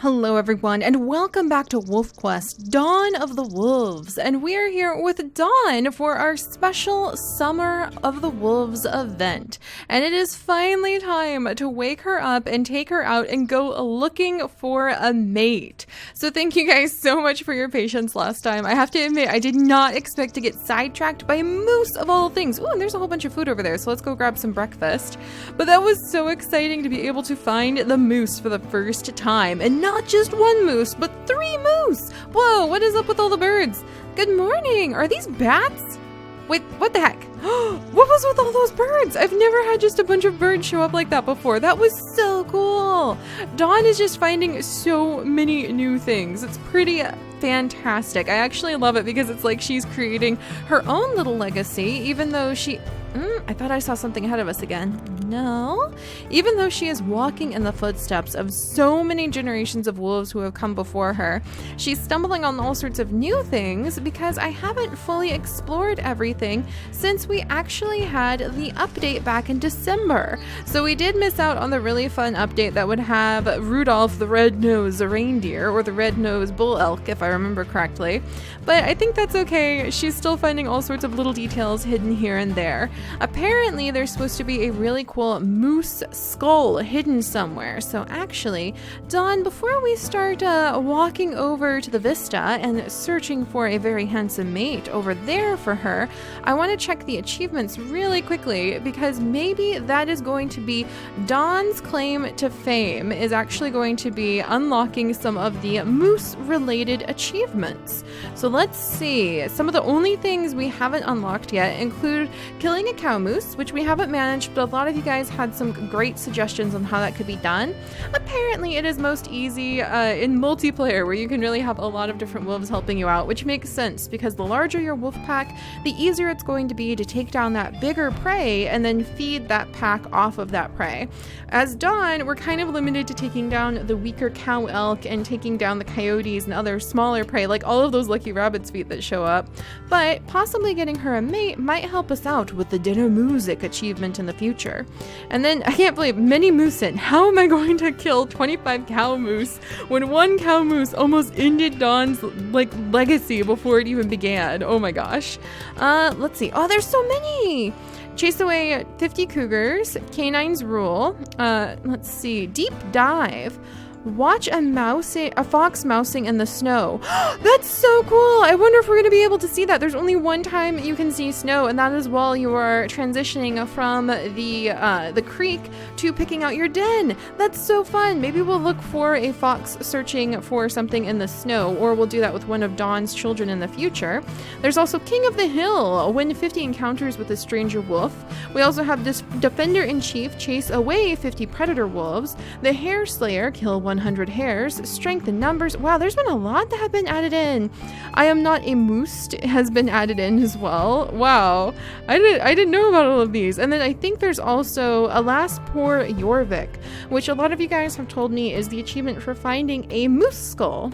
Hello everyone, and welcome back to Wolf Quest, Dawn of the Wolves, and we're here with Dawn for our special Summer of the Wolves event. And it is finally time to wake her up and take her out and go looking for a mate. So thank you guys so much for your patience last time. I have to admit, I did not expect to get sidetracked by a moose of all things. Ooh, and there's a whole bunch of food over there, so let's go grab some breakfast. But that was so exciting to be able to find the moose for the first time, and not just one moose, but 3 moose! Whoa, what is up with all the birds? Good morning! Are these bats? Wait, what the heck? What was with all those birds? I've never had just a bunch of birds show up like that before. That was so cool! Dawn is just finding so many new things. It's pretty fantastic. I actually love it because it's like she's creating her own little legacy, even though she... I thought I saw something ahead of us again. No. Even though she is walking in the footsteps of so many generations of wolves who have come before her, she's stumbling on all sorts of new things because I haven't fully explored everything since we actually had the update back in December. So we did miss out on the really fun update that would have Rudolph the red-nosed reindeer, or the red-nosed bull elk if I remember correctly. But I think that's okay. She's still finding all sorts of little details hidden here and there. Apparently, there's supposed to be a really cool moose skull hidden somewhere. So actually, Dawn, before we start walking over to the vista and searching for a very handsome mate over there for her, I want to check the achievements really quickly because maybe that is going to be Dawn's claim to fame, is actually going to be unlocking some of the moose-related achievements. So let's see. Some of the only things we haven't unlocked yet include killing a cow moose, which we haven't managed, but a lot of you guys had some great suggestions on how that could be done. Apparently it is most easy in multiplayer, where you can really have a lot of different wolves helping you out, which makes sense because the larger your wolf pack, the easier it's going to be to take down that bigger prey and then feed that pack off of that prey. As Dawn, we're kind of limited to taking down the weaker cow elk and taking down the coyotes and other smaller prey, like all of those lucky rabbit's feet that show up, but possibly getting her a mate might help us out with the dinner music achievement in the future. And then, I can't believe, many moosin'. How am I going to kill 25 cow moose when one cow moose almost ended Dawn's legacy before it even began? Oh my gosh. Let's see. Oh, there's so many! Chase away 50 cougars, canines rule, let's see, deep dive. Watch a fox mousing in the snow. That's so cool! I wonder if we're going to be able to see that. There's only one time you can see snow, and that is while you are transitioning from the creek to picking out your den. That's so fun. Maybe we'll look for a fox searching for something in the snow, or we'll do that with one of Dawn's children in the future. There's also King of the Hill. Win 50 encounters with a stranger wolf. We also have this Defender-in-Chief. Chase away 50 predator wolves. The Hare Slayer. Kill 100 hares. Strength in numbers. Wow, there's been a lot that have been added in. I am not a moose has been added in as well. Wow, I didn't know about all of these. And then I think there's also Alas Poor Jorvik, which a lot of you guys have told me is the achievement for finding a moose skull.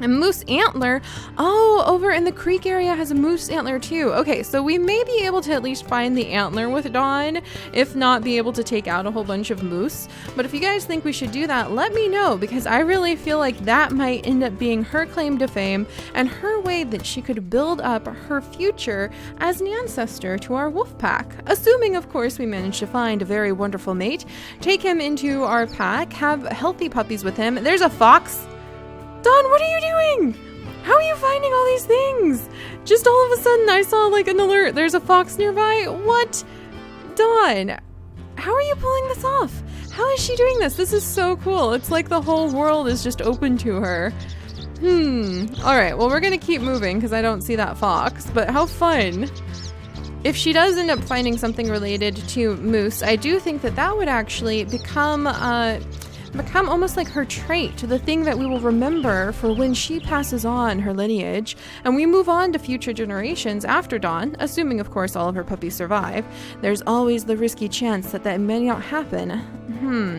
A moose antler. Oh, over in the creek area has a moose antler too. Okay, so we may be able to at least find the antler with Dawn, if not be able to take out a whole bunch of moose. But if you guys think we should do that, let me know, because I really feel like that might end up being her claim to fame and her way that she could build up her future as an ancestor to our wolf pack. Assuming, of course, we manage to find a very wonderful mate, take him into our pack, have healthy puppies with him. There's a fox. Dawn, what are you doing? How are you finding all these things? Just all of a sudden I saw like an alert. There's a fox nearby. What? Dawn, how are you pulling this off? How is she doing this? This is so cool. It's like the whole world is just open to her. Alright, well, we're gonna keep moving because I don't see that fox, but how fun. If she does end up finding something related to moose, I do think that that would actually become almost like her trait, the thing that we will remember for when she passes on her lineage and we move on to future generations after Dawn, assuming of course all of her puppies survive. There's always the risky chance that that may not happen.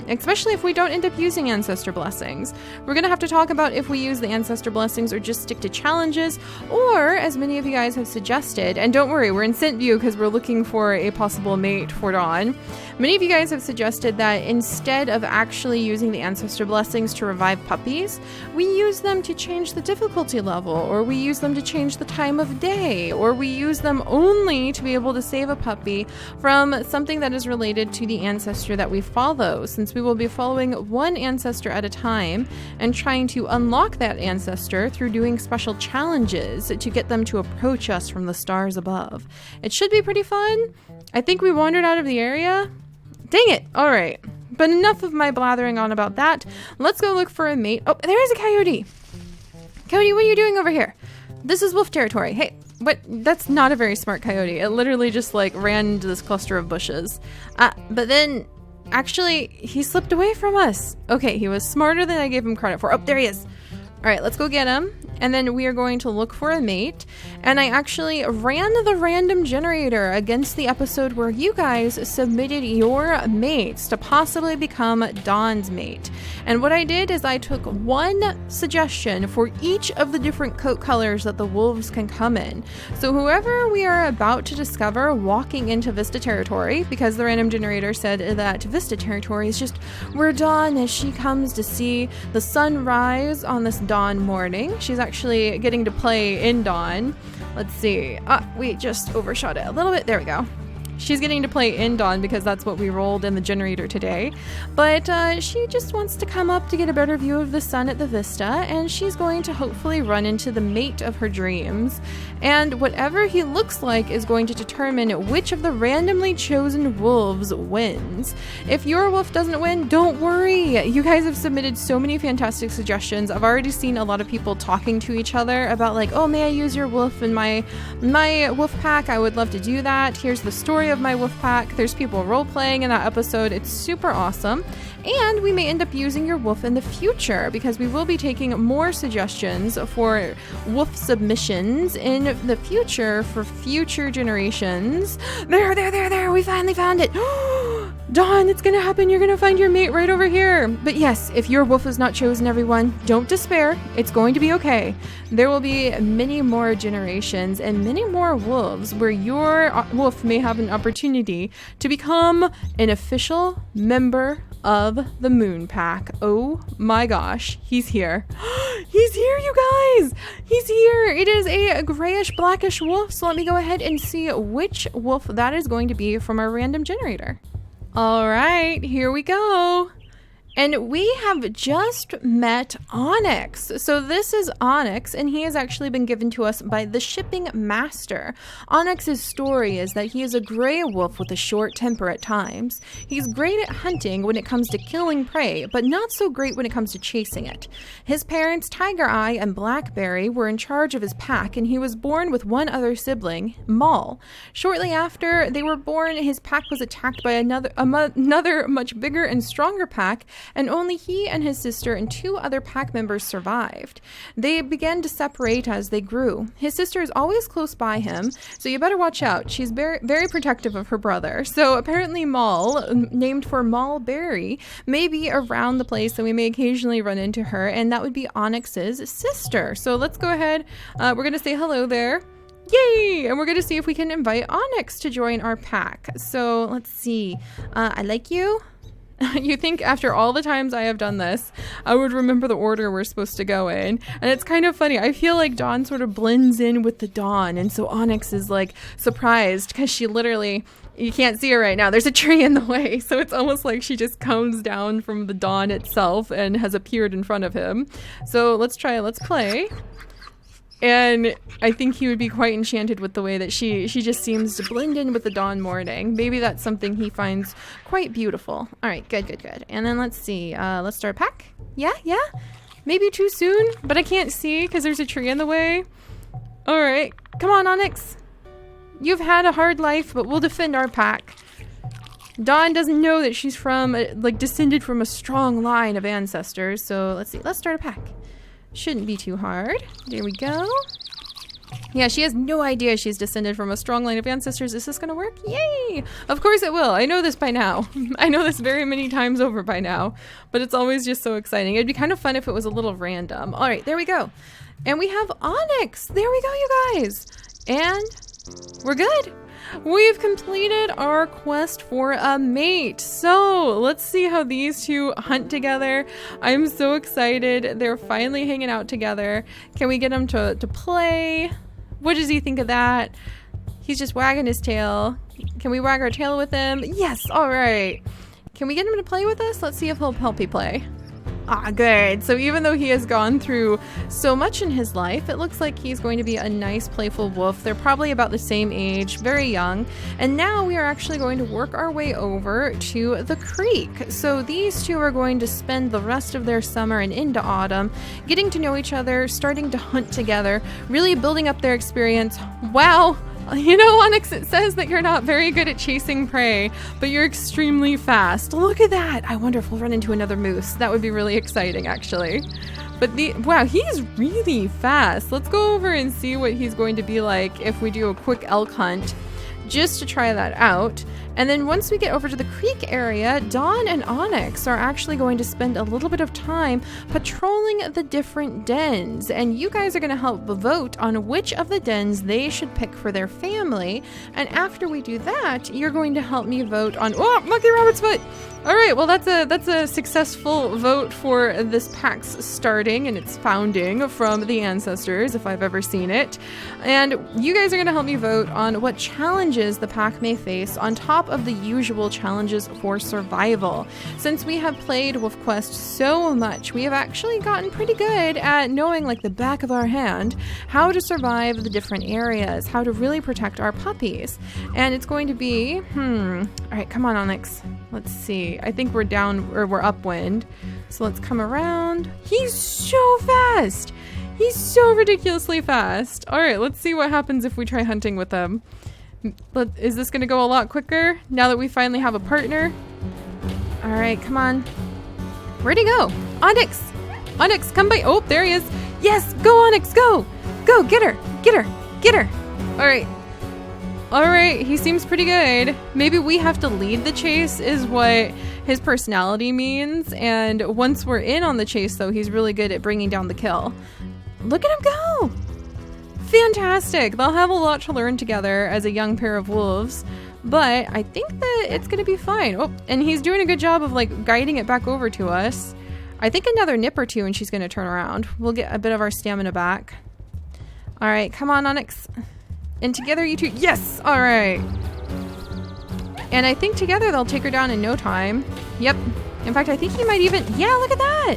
Especially if we don't end up using ancestor blessings. We're gonna have to talk about if we use the ancestor blessings or just stick to challenges, or as many of you guys have suggested, and don't worry, we're in scent view because we're looking for a possible mate for Dawn, Many of you guys have suggested that instead of actually using the ancestor blessings to revive puppies, we use them to change the difficulty level, or we use them to change the time of day, or we use them only to be able to save a puppy from something that is related to the ancestor that we follow, since we will be following one ancestor at a time and trying to unlock that ancestor through doing special challenges to get them to approach us from the stars above. It should be pretty fun. I think we wandered out of the area. Dang it. All right. But enough of my blathering on about that. Let's go look for a mate. Oh, there's a coyote. Coyote, what are you doing over here? This is wolf territory. Hey, what? That's not a very smart coyote. It literally just like ran into this cluster of bushes. But then actually he slipped away from us. Okay, he was smarter than I gave him credit for. Oh, there he is. All right, let's go get him. And then we are going to look for a mate. And I actually ran the random generator against the episode where you guys submitted your mates to possibly become Dawn's mate. And what I did is I took one suggestion for each of the different coat colors that the wolves can come in. So whoever we are about to discover walking into Vista territory, because the random generator said that Vista territory is just where Dawn, as she comes to see the sun rise on this dawn morning. She's actually getting to play in Dawn. Let's see. We just overshot it a little bit. There we go. She's getting to play in Dawn because that's what we rolled in the generator today. But she just wants to come up to get a better view of the sun at the Vista, and she's going to hopefully run into the mate of her dreams. And whatever he looks like is going to determine which of the randomly chosen wolves wins. If your wolf doesn't win, don't worry. You guys have submitted so many fantastic suggestions. I've already seen a lot of people talking to each other about like, oh, may I use your wolf in my wolf pack? I would love to do that. Here's the story of my wolf pack. There's people role-playing in that episode. It's super awesome. And we may end up using your wolf in the future because we will be taking more suggestions for wolf submissions in the future for future generations. There, we finally found it. Dawn, it's gonna happen. You're gonna find your mate right over here. But yes, if your wolf is not chosen, everyone, don't despair. It's going to be okay. There will be many more generations and many more wolves where your wolf may have an opportunity to become an official member of the Moon Pack. Oh my gosh, he's here. He's here, you guys! He's here! It is a grayish blackish wolf, so let me go ahead and see which wolf that is going to be from our random generator. All right, here we go. And we have just met Onyx. So this is Onyx, and he has actually been given to us by the shipping master. Onyx's story is that he is a gray wolf with a short temper at times. He's great at hunting when it comes to killing prey, but not so great when it comes to chasing it. His parents, Tiger Eye and Blackberry, were in charge of his pack, and he was born with one other sibling, Maul. Shortly after they were born, his pack was attacked by another much bigger and stronger pack, and only he and his sister and two other pack members survived. They began to separate as they grew. His sister is always close by him, so you better watch out. She's very, very protective of her brother. So apparently Maul, named for Mulberry, may be around the place, and we may occasionally run into her, and that would be Onyx's sister. So let's go ahead. We're going to say hello there. Yay! And we're going to see if we can invite Onyx to join our pack. So let's see. I like you. You think after all the times I have done this, I would remember the order we're supposed to go in. And it's kind of funny. I feel like Dawn sort of blends in with the dawn. And so Onyx is like surprised because she literally, you can't see her right now. There's a tree in the way. So it's almost like she just comes down from the dawn itself and has appeared in front of him. So let's play. And I think he would be quite enchanted with the way that she just seems to blend in with the dawn morning. Maybe that's something he finds quite beautiful. All right, good. And then let's see. Let's start a pack. Yeah. Maybe too soon, but I can't see because there's a tree in the way. All right, come on, Onyx. You've had a hard life, but we'll defend our pack. Dawn doesn't know that she's descended from a strong line of ancestors. So let's see. Let's start a pack. Shouldn't be too hard. There we go. Yeah, she has no idea she's descended from a strong line of ancestors. Is this gonna work? Yay! Of course it will. I know this by now. I know this very many times over by now, but it's always just so exciting. It'd be kind of fun if it was a little random. All right, there we go. And we have Onyx. There we go, you guys. And we're good. We've completed our quest for a mate. So let's see how these two hunt together. I'm so excited. They're finally hanging out together. Can we get him to play? What does he think of that? He's just wagging his tail. Can we wag our tail with him? Yes, all right. Can we get him to play with us? Let's see if he'll help me play. Ah, good. So even though he has gone through so much in his life, it looks like he's going to be a nice, playful wolf. They're probably about the same age, very young. And now we are actually going to work our way over to the creek. So these two are going to spend the rest of their summer and into autumn getting to know each other, starting to hunt together, really building up their experience. Wow. You know, Onyx, it says that you're not very good at chasing prey, but you're extremely fast. Look at that. I wonder if we'll run into another moose. That would be really exciting, actually. But wow, he's really fast. Let's go over and see what he's going to be like if we do a quick elk hunt, just to try that out. And then once we get over to the creek area, Dawn and Onyx are actually going to spend a little bit of time patrolling the different dens. And you guys are going to help vote on which of the dens they should pick for their family. And after we do that, you're going to help me vote on... Oh, monkey rabbit's foot! All right, well, that's a successful vote for this pack's starting and its founding from the ancestors, if I've ever seen it. And you guys are going to help me vote on what challenges the pack may face on top of the usual challenges for survival. Since we have played Wolf Quest so much, we have actually gotten pretty good at knowing, like the back of our hand, how to survive the different areas, how to really protect our puppies. And it's going to be, all right, come on, Onyx. Let's see. I think we're upwind. So let's come around. He's so fast. He's so ridiculously fast. All right, let's see what happens if we try hunting with him. Is this going to go a lot quicker now that we finally have a partner? All right, come on. Where'd he go? Onyx! Onyx, come by. Oh, there he is. Yes, go Onyx, go! Go, get her, get her, get her. All right. All right, he seems pretty good. Maybe we have to lead the chase is what his personality means. And once we're in on the chase, though, he's really good at bringing down the kill. Look at him go! Fantastic! They'll have a lot to learn together as a young pair of wolves, but I think that it's gonna be fine. Oh, and he's doing a good job of like guiding it back over to us. I think another nip or two and she's gonna turn around. We'll get a bit of our stamina back. All right, come on, Onyx. And together you two, yes! All right. And I think together they'll take her down in no time. Yep. In fact, I think he might even, yeah, look at that!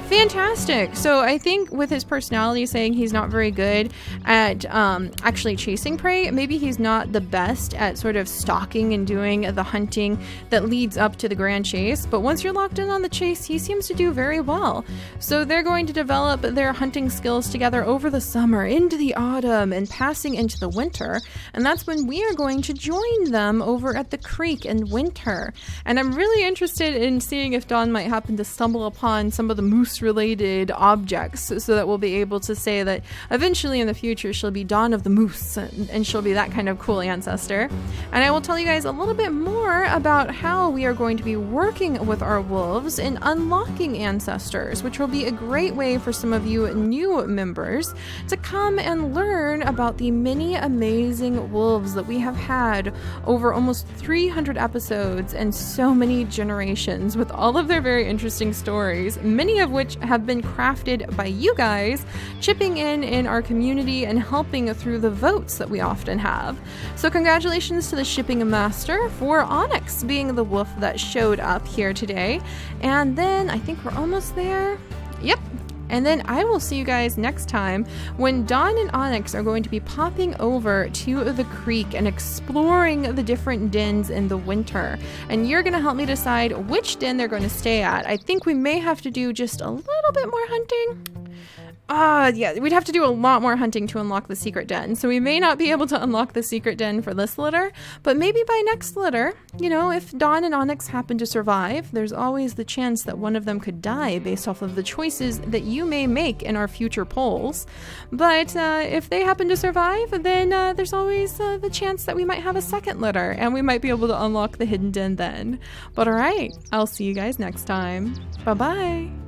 Fantastic. So I think with his personality saying he's not very good at actually chasing prey, maybe he's not the best at sort of stalking and doing the hunting that leads up to the grand chase. But once you're locked in on the chase, he seems to do very well. So they're going to develop their hunting skills together over the summer, into the autumn, and passing into the winter. And that's when we are going to join them over at the creek in winter. And I'm really interested in seeing if Dawn might happen to stumble upon some of the moose related objects so that we'll be able to say that eventually in the future she'll be Dawn of the Moose and she'll be that kind of cool ancestor. And I will tell you guys a little bit more about how we are going to be working with our wolves in unlocking ancestors, which will be a great way for some of you new members to come and learn about the many amazing wolves that we have had over almost 300 episodes and so many generations, with all of their very interesting stories, many of which have been crafted by you guys chipping in our community and helping through the votes that we often have. So congratulations to the shipping master for Onyx being the wolf that showed up here today. And then I think we're almost there. Yep. And then I will see you guys next time when Dawn and Onyx are going to be popping over to the creek and exploring the different dens in the winter. And you're going to help me decide which den they're going to stay at. I think we may have to do just a little bit more hunting. Yeah, we'd have to do a lot more hunting to unlock the secret den. So we may not be able to unlock the secret den for this litter, but maybe by next litter, you know, if Dawn and Onyx happen to survive, there's always the chance that one of them could die based off of the choices that you may make in our future polls. But if they happen to survive, then there's always the chance that we might have a second litter and we might be able to unlock the hidden den then. But all right, I'll see you guys next time. Bye-bye.